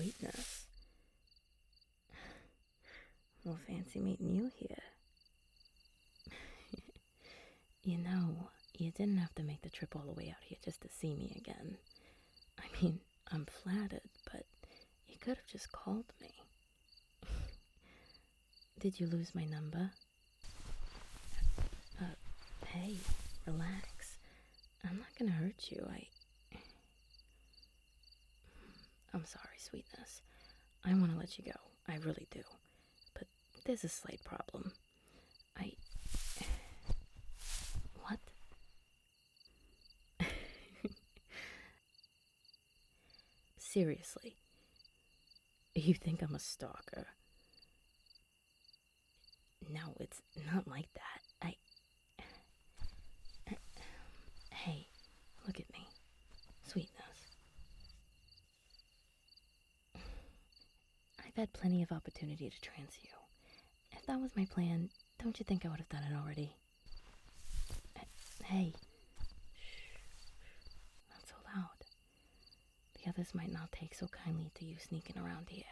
Sweetness. Well, fancy meeting you here. You know, you didn't have to make the trip all the way out here just to see me again. I mean, I'm flattered, but you could have just called me. Did you lose my number? Hey, relax. I'm not gonna hurt you. I'm sorry, Sweetness. I want to let you go. I really do. But there's a slight problem. What? Seriously. You think I'm a stalker? No, it's not like that. Hey, look at me. Sweetness. I've had plenty of opportunity to trans you. If that was my plan, don't you think I would have done it already? Hey. Shh. Not so loud. The others might not take so kindly to you sneaking around here.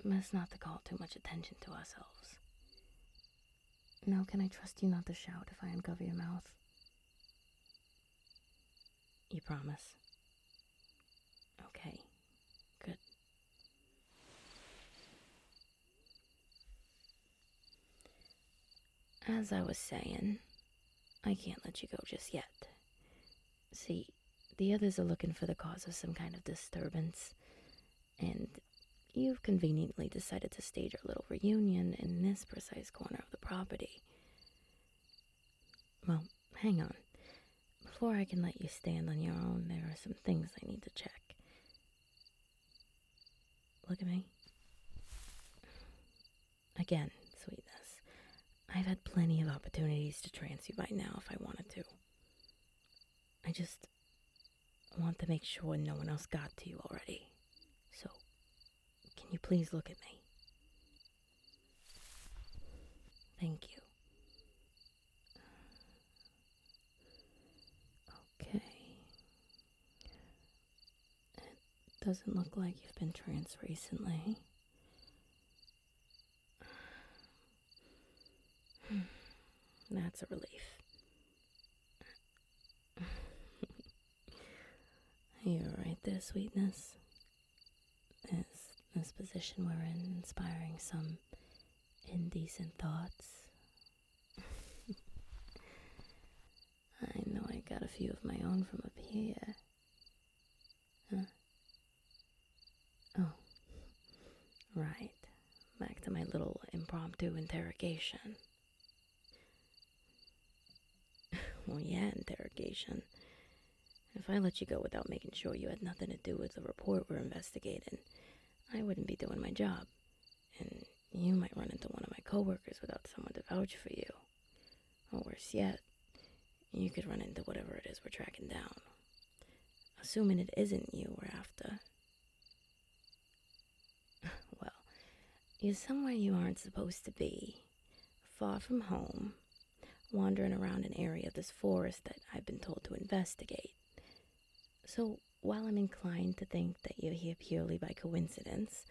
Best not to call too much attention to ourselves. Now can I trust you not to shout if I uncover your mouth? You promise? Okay, good. As I was saying, I can't let you go just yet. See, the others are looking for the cause of some kind of disturbance, and you've conveniently decided to stage our little reunion in this precise corner of the property. Well, hang on. Before I can let you stand on your own, there are some things I need to check. Look at me. Again, Sweetness. I've had plenty of opportunities to trans you by now if I wanted to. I just want to make sure no one else got to you already. So, can you please look at me? Thank you. Okay. It doesn't look like you've been trans recently. That's a relief. You're right there, Sweetness. Is this position we're in inspiring some indecent thoughts? I know I got a few of my own from up here. Huh? Oh, right. Back to my little impromptu interrogation. Well, yeah, interrogation. If I let you go without making sure you had nothing to do with the report we're investigating, I wouldn't be doing my job. And you might run into one of my coworkers without someone to vouch for you. Or worse yet, you could run into whatever it is we're tracking down. Assuming it isn't you we're after. Well, you're somewhere you aren't supposed to be. Far from home. Wandering around an area of this forest that I've been told to investigate. So, while I'm inclined to think that you're here purely by coincidence,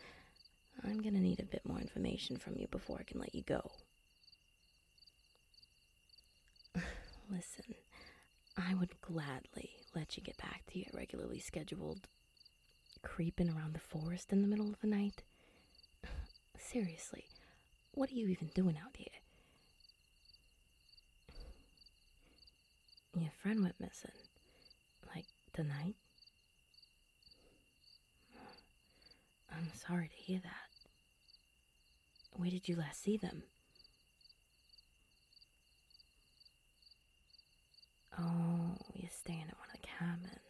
I'm gonna need a bit more information from you before I can let you go. Listen, I would gladly let you get back to your regularly scheduled creeping around the forest in the middle of the night. Seriously, what are you even doing out here? Your friend went missing. Like, tonight? I'm sorry to hear that. Where did you last see them? Oh, you're staying at one of the cabins.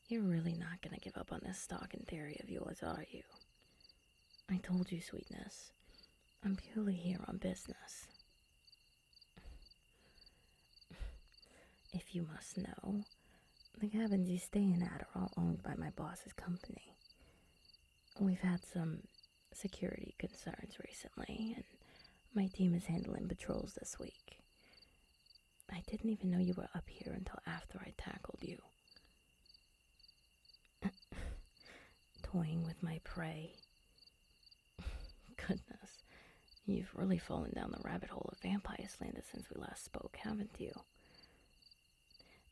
You're really not gonna give up on this stalking theory of yours, are you? I told you, Sweetness. I'm purely here on business. If you must know, the cabins you're staying at are all owned by my boss's company. We've had some security concerns recently, and my team is handling patrols this week. I didn't even know you were up here until after I tackled you. Toying with my prey. Goodness, you've really fallen down the rabbit hole of vampire slander since we last spoke, haven't you?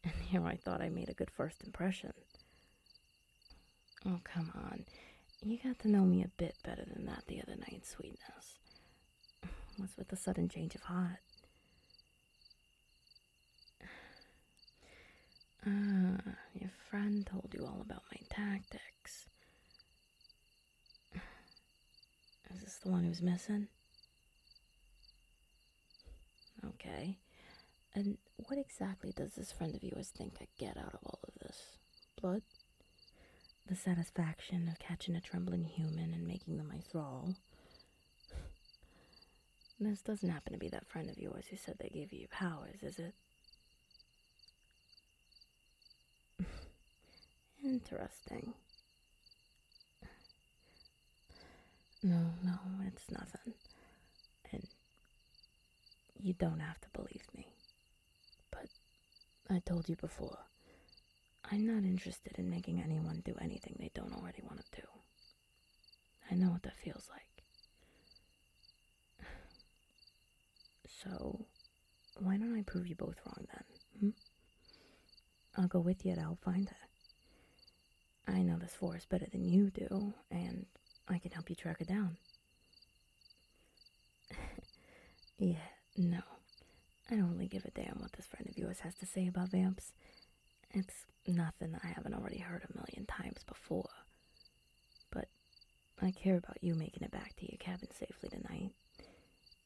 And here I thought I made a good first impression. Oh, come on. You got to know me a bit better than that the other night, sweetness. What's with the sudden change of heart? Your friend told you all about my tactics. Is this the one who's missing? Okay. And what exactly does this friend of yours think I get out of all of this? Blood? The satisfaction of catching a trembling human and making them my thrall? This doesn't happen to be that friend of yours who said they gave you your powers, is it? Interesting. No, it's nothing. And you don't have to believe me. But I told you before, I'm not interested in making anyone do anything they don't already want to do. I know what that feels like. So, why don't I prove you both wrong then? I'll go with you to help find her. I know this forest better than you do, and I can help you track her down. Yeah, no. I don't really give a damn what this friend of yours has to say about vamps. It's nothing I haven't already heard a million times before. But I care about you making it back to your cabin safely tonight.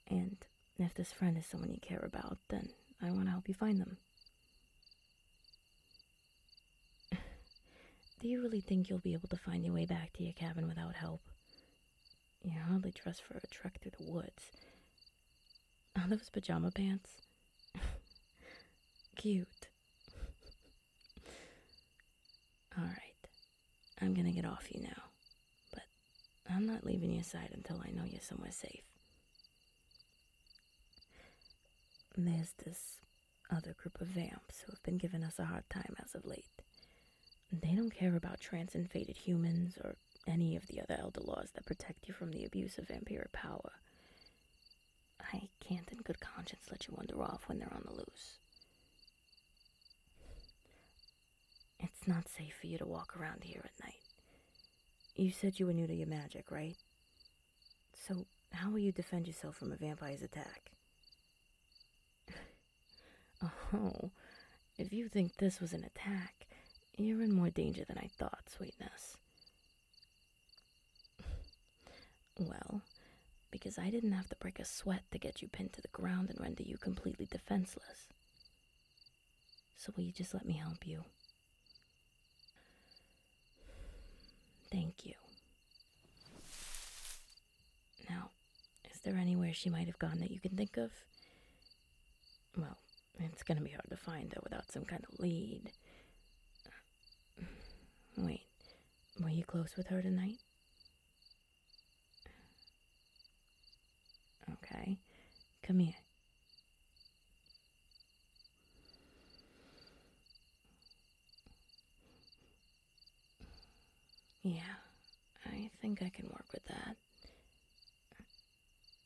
And if this friend is someone you care about, then I want to help you find them. Do you really think you'll be able to find your way back to your cabin without help? You're hardly dressed for a trek through the woods. Are those pajama pants? Cute. Alright, I'm gonna get off you now, but I'm not leaving your side until I know you're somewhere safe. There's this other group of vamps who have been giving us a hard time as of late. They don't care about trans and fated humans or any of the other elder laws that protect you from the abuse of vampiric power. I can't in good conscience let you wander off when they're on the loose. It's not safe for you to walk around here at night. You said you were new to your magic, right? So how will you defend yourself from a vampire's attack? Oh, if you think this was an attack, you're in more danger than I thought, sweetness. Well, because I didn't have to break a sweat to get you pinned to the ground and render you completely defenseless. So will you just let me help you? Thank you. Now, is there anywhere she might have gone that you can think of? Well, it's gonna be hard to find her without some kind of lead. Wait, were you close with her tonight? Okay, come here. Yeah, I think I can work with that.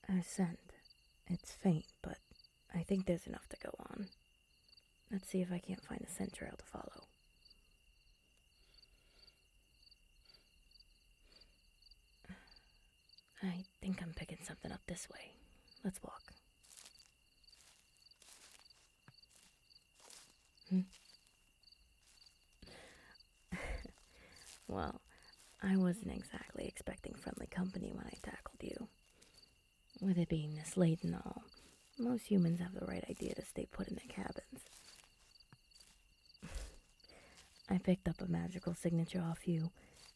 A scent. It's faint, but I think there's enough to go on. Let's see if I can't find a scent trail to follow. I think I'm picking something up this way. Let's walk. Well, I wasn't exactly expecting friendly company when I tackled you. With it being this late and all, most humans have the right idea to stay put in their cabins. I picked up a magical signature off you,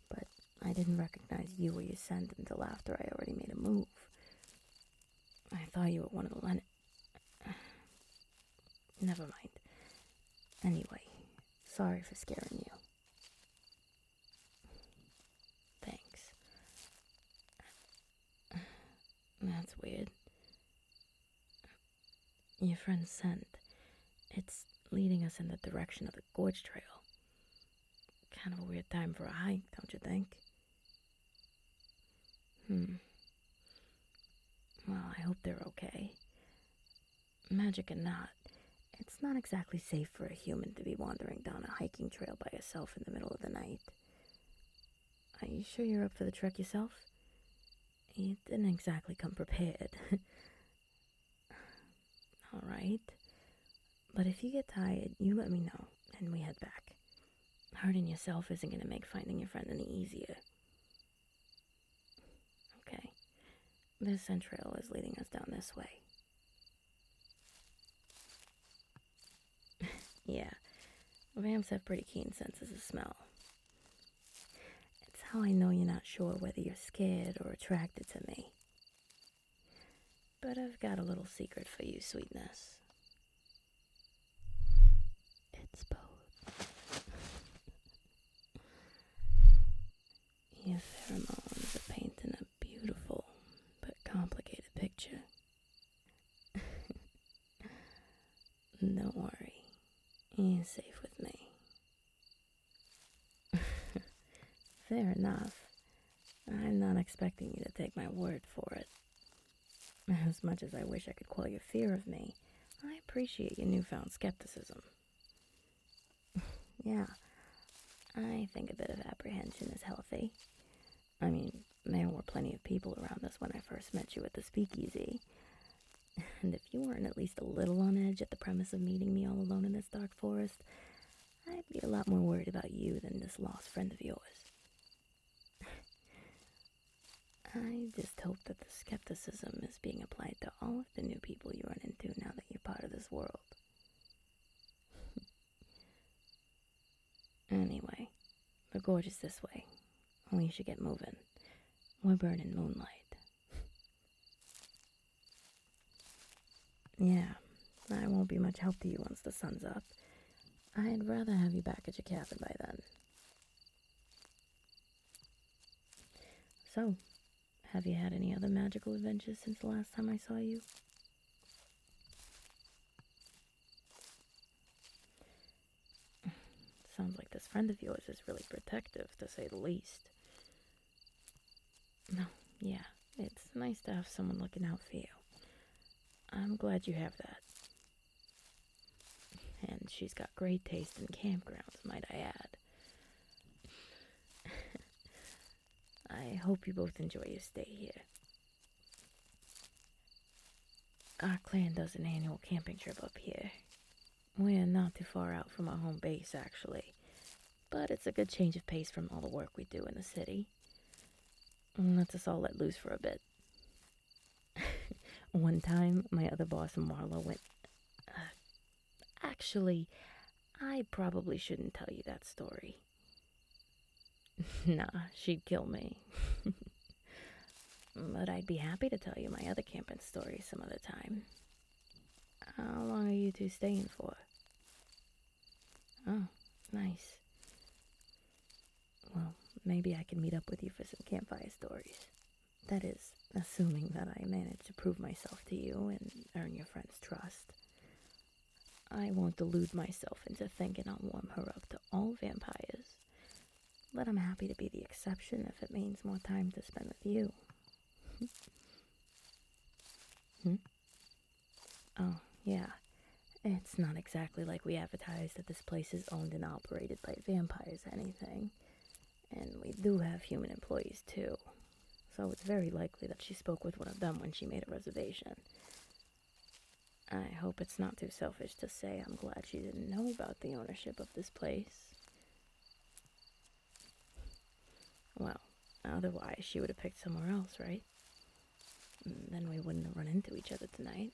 but I didn't recognize you or your scent until after I already made a move. I thought you were one of the Never mind. Anyway, sorry for scaring you. Thanks. That's weird. Your friend's scent. It's leading us in the direction of the gorge trail. Kind of a weird time for a hike, don't you think? Well, I hope they're okay. Magic or not, it's not exactly safe for a human to be wandering down a hiking trail by yourself in the middle of the night. Are you sure you're up for the trek yourself? You didn't exactly come prepared. Alright. But if you get tired, you let me know, and we head back. Hurting yourself isn't going to make finding your friend any easier. Okay. This scent trail is leading us down this way. Yeah, vamps have pretty keen senses of smell. It's how I know you're not sure whether you're scared or attracted to me. But I've got a little secret for you, sweetness. It's both. Your pheromones are painting a beautiful but complicated picture. Don't worry, you're safe with me. Fair enough. I'm not expecting you to take my word for it. As much as I wish I could quell your fear of me, I appreciate your newfound skepticism. Yeah, I think a bit of apprehension is healthy. I mean, there were plenty of people around us when I first met you at the speakeasy. And if you weren't at least a little on edge at the premise of meeting me all alone in this dark forest, I'd be a lot more worried about you than this lost friend of yours. I just hope that the skepticism is being applied to all of the new people you run into now that you're part of this world. Anyway, the gorge is this way. We should get moving. We're burning moonlight. Yeah, I won't be much help to you once the sun's up. I'd rather have you back at your cabin by then. So, have you had any other magical adventures since the last time I saw you? Sounds like this friend of yours is really protective, to say the least. No, yeah, it's nice to have someone looking out for you. I'm glad you have that. And she's got great taste in campgrounds, might I add. I hope you both enjoy your stay here. Our clan does an annual camping trip up here. We're not too far out from our home base, actually. But it's a good change of pace from all the work we do in the city. Lets us all let loose for a bit. One time, my other boss, Marla, went... Actually, I probably shouldn't tell you that story. Nah, she'd kill me. But I'd be happy to tell you my other camping stories some other time. How long are you two staying for? Oh, nice. Well, maybe I can meet up with you for some campfire stories. That is, assuming that I manage to prove myself to you and earn your friend's trust. I won't delude myself into thinking I'll warm her up to all vampires. But I'm happy to be the exception if it means more time to spend with you. Oh, yeah. It's not exactly like we advertised that this place is owned and operated by vampires or anything. And we do have human employees, too. So it's very likely that she spoke with one of them when she made a reservation. I hope it's not too selfish to say I'm glad she didn't know about the ownership of this place. Well, otherwise she would have picked somewhere else, right? Then we wouldn't have run into each other tonight.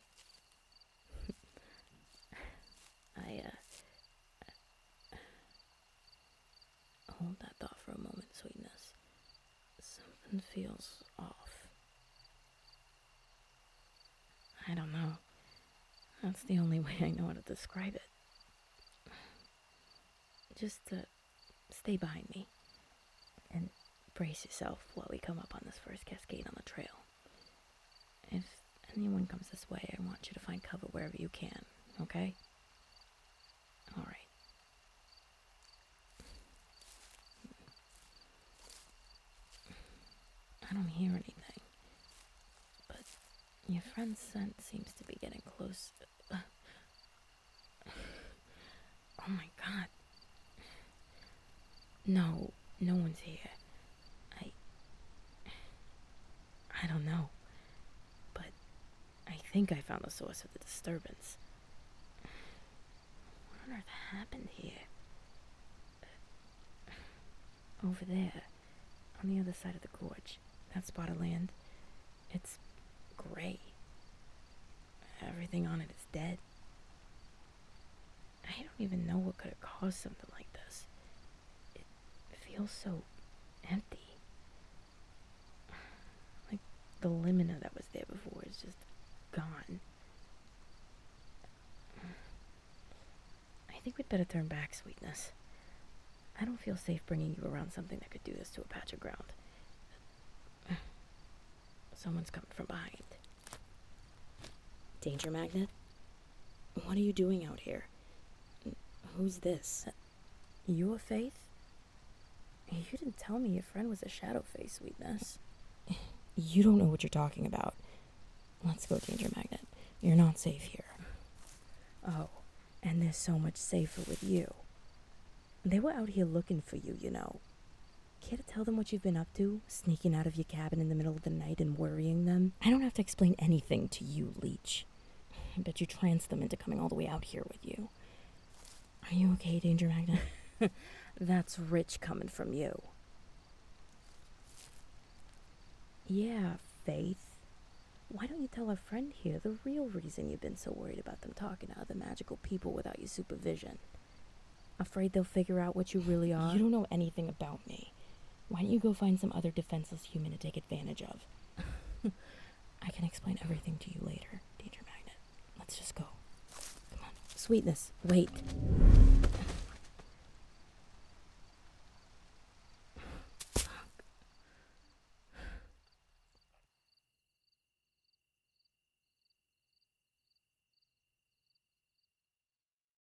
Hold that thought for a moment, sweetness. Something feels off. I don't know. That's the only way I know how to describe it. Just stay behind me and brace yourself while we come up on this first cascade on the trail. If anyone comes this way, I want you to find cover wherever you can, okay? All right. I don't hear anything, but your friend's scent seems to be getting close. Oh my god. No, no one's here. I don't know, but I think I found the source of the disturbance. What on earth happened here? Over there, on the other side of the gorge, that spot of land, it's gray. Everything on it is dead. I don't even know what could have caused something like this. It feels so empty. Like the limina that was there before is just gone. I think we'd better turn back, Sweetness. I don't feel safe bringing you around something that could do this to a patch of ground. Someone's coming from behind. Danger Magnet? What are you doing out here? Who's this? You a Faith? You didn't tell me your friend was a shadow face, Sweetness. You don't know what you're talking about. Let's go, Danger Magnet. You're not safe here. Oh, and they're so much safer with you. They were out here looking for you, you know. Care to tell them what you've been up to? Sneaking out of your cabin in the middle of the night and worrying them? I don't have to explain anything to you, Leech. I bet you tranced them into coming all the way out here with you. Are you okay, Danger Magnet? That's rich coming from you. Yeah, Faith. Why don't you tell our friend here the real reason you've been so worried about them talking to other magical people without your supervision? Afraid they'll figure out what you really are? You don't know anything about me. Why don't you go find some other defenseless human to take advantage of? I can explain everything to you later, Danger Magnet. Let's just go. Come on. Sweetness, wait.